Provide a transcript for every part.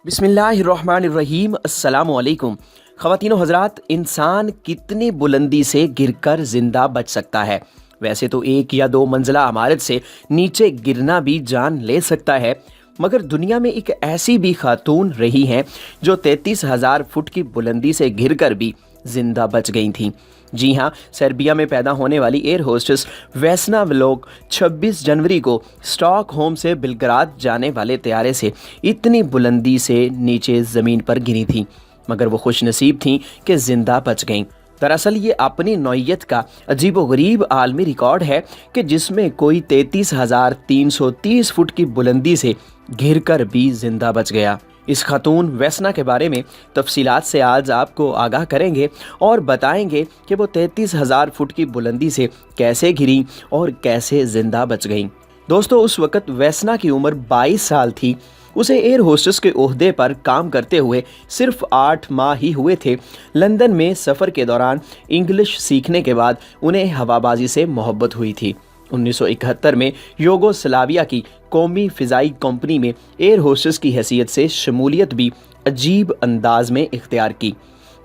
बिस्मिल्लाहिर्रहमानिर्रहीम। अस्सलाम वालेकुम। ख़वातीन व हज़रात, इंसान कितनी बुलंदी से गिरकर ज़िंदा बच सकता है? वैसे तो एक या दो मंजिला इमारत से नीचे गिरना भी जान ले सकता है, मगर दुनिया में एक ऐसी भी खातून रही हैं जो 33,000 फुट की बुलंदी से गिरकर भी ज़िंदा बच गई थीं। जी हाँ, सर्बिया में पैदा होने वाली एयर होस्टेस वेस्ना व्लोक 26 जनवरी को स्टॉकहोम से बेलग्राद जाने वाले तैयारे से इतनी बुलंदी से नीचे ज़मीन पर गिरी थीं, मगर वो खुश नसीब थीं कि ज़िंदा बच गईं। दरअसल ये अपनी नौइयत का अजीबोगरीब आलमी रिकॉर्ड है कि जिसमें कोई 33,330 फुट की बुलंदी से गिरकर भी ज़िंदा बच गया। इस खातून वेस्ना के बारे में तफसीलात से आज आपको आगाह करेंगे और बताएंगे कि वो 33,000 फुट की बुलंदी से कैसे गिरी और कैसे ज़िंदा बच गईं। दोस्तों, उस वक़्त वेस्ना की उम्र 22 साल थी। उसे एयर होस्टेस के ओहदे पर काम करते हुए सिर्फ 8 माह ही हुए थे। लंदन में सफ़र के दौरान इंग्लिश सीखने के बाद उन्हें हवाबाजी से मोहब्बत हुई थी। 1971 में यूगोस्लाविया की कौमी फ़िज़ाई कंपनी में एयर होस्टेस की हैसियत से शमूलियत भी अजीब अंदाज में इख्तियार की।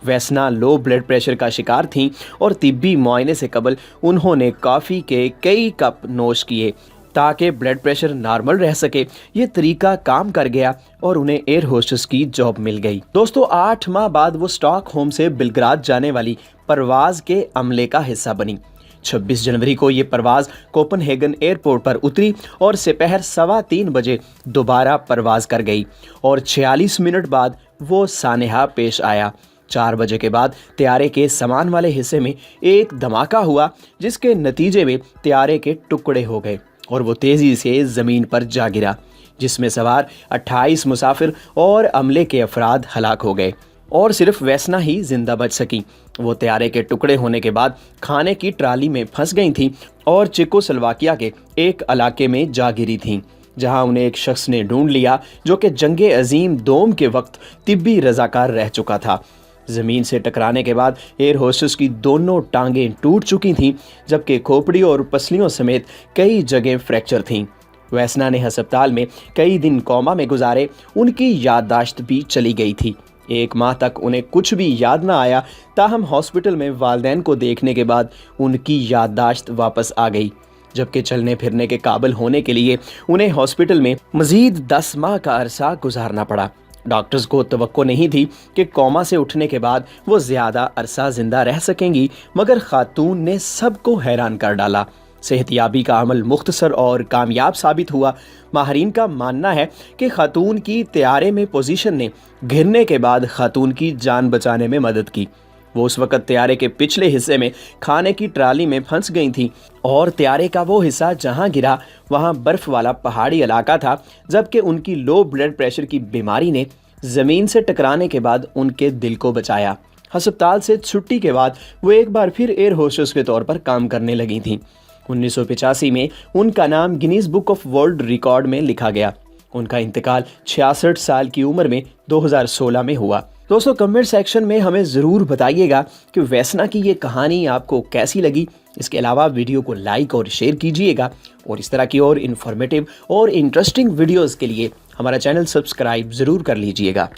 वेस्ना लो ब्लड प्रेशर का शिकार थीं और तिब्बी मुआयने से कबल उन्होंने कॉफ़ी के कई कप नोश किए ताकि ब्लड प्रेशर नॉर्मल रह सके। ये तरीका काम कर गया और उन्हें एयर होस्टेस की जॉब मिल गई। दोस्तों, 8 माह बाद वो स्टॉकहोम से बेलग्राद जाने वाली परवाज़ के अमले का हिस्सा बनी। 26 जनवरी को ये परवाज़ कोपनहेगन एयरपोर्ट पर उतरी और दोपहर 3:15 बजे दोबारा परवाज़ कर गई और 46 मिनट बाद वो सानेहा पेश आया। 4 बजे के बाद तैयारे के सामान वाले हिस्से में एक धमाका हुआ, जिसके नतीजे में तैयारे के टुकड़े हो गए और वो तेज़ी से ज़मीन पर जा गिरा, जिसमें सवार 28 मुसाफिर और अमले के अफराद हलाक हो गए और सिर्फ वेस्ना ही जिंदा बच सकी। वो तैयारे के टुकड़े होने के बाद खाने की ट्राली में फंस गई थीं और चेकोस्लोवाकिया के एक इलाके में जा गिरी थीं, जहां उन्हें एक शख्स ने ढूंढ लिया जो कि जंगे अजीम दोम के वक्त तिब्बी रजाकार रह चुका था। ज़मीन से टकराने के बाद एयर होस्टेस की दोनों टांगें टूट चुकी थीं, जबकि खोपड़ी और पसलियों समेत कई जगह फ्रैक्चर थीं। वेस्ना ने अस्पताल में कई दिन कोमा में गुजारे। उनकी याददाश्त भी चली गई थी। 1 माह तक उन्हें कुछ भी याद ना आया। ताहम हॉस्पिटल में वालिदैन को देखने के बाद उनकी याददाश्त वापस आ गई, जबकि चलने फिरने के काबिल होने के लिए उन्हें हॉस्पिटल में मज़ीद 10 माह का अरसा गुजारना पड़ा। डॉक्टर्स को तवक्को नहीं थी कि कोमा से उठने के बाद वो ज़्यादा अरसा ज़िंदा रह सकेंगी, मगर खातून ने सबको हैरान कर डाला। सेहतियाबी का अमल मुख्तसर और कामयाब साबित हुआ। माहरीन का मानना है कि खातून की तैयारे में पोजीशन ने गिरने के बाद खातून की जान बचाने में मदद की। वो उस वक़्त तैयारे के पिछले हिस्से में खाने की ट्राली में फंस गई थी और तैयारे का वो हिस्सा जहां गिरा वहां बर्फ़ वाला पहाड़ी इलाका था, जबकि उनकी लो ब्लड प्रेशर की बीमारी ने ज़मीन से टकराने के बाद उनके दिल को बचाया। अस्पताल से छुट्टी के बाद वो एक बार फिर एयर होस्टेस के तौर पर काम करने लगी थीं। 1985 में उनका नाम Guinness book of world record में लिखा गया। उनका इंतकाल 66 साल की उम्र में 2016 में हुआ। दोस्तों, कमेंट सेक्शन में हमें ज़रूर बताइएगा कि वेस्ना की ये कहानी आपको कैसी लगी। इसके अलावा वीडियो को लाइक और शेयर कीजिएगा और इस तरह की और इन्फॉर्मेटिव और इंटरेस्टिंग वीडियोज़ के लिए हमारा चैनल सब्सक्राइब ज़रूर कर लीजिएगा।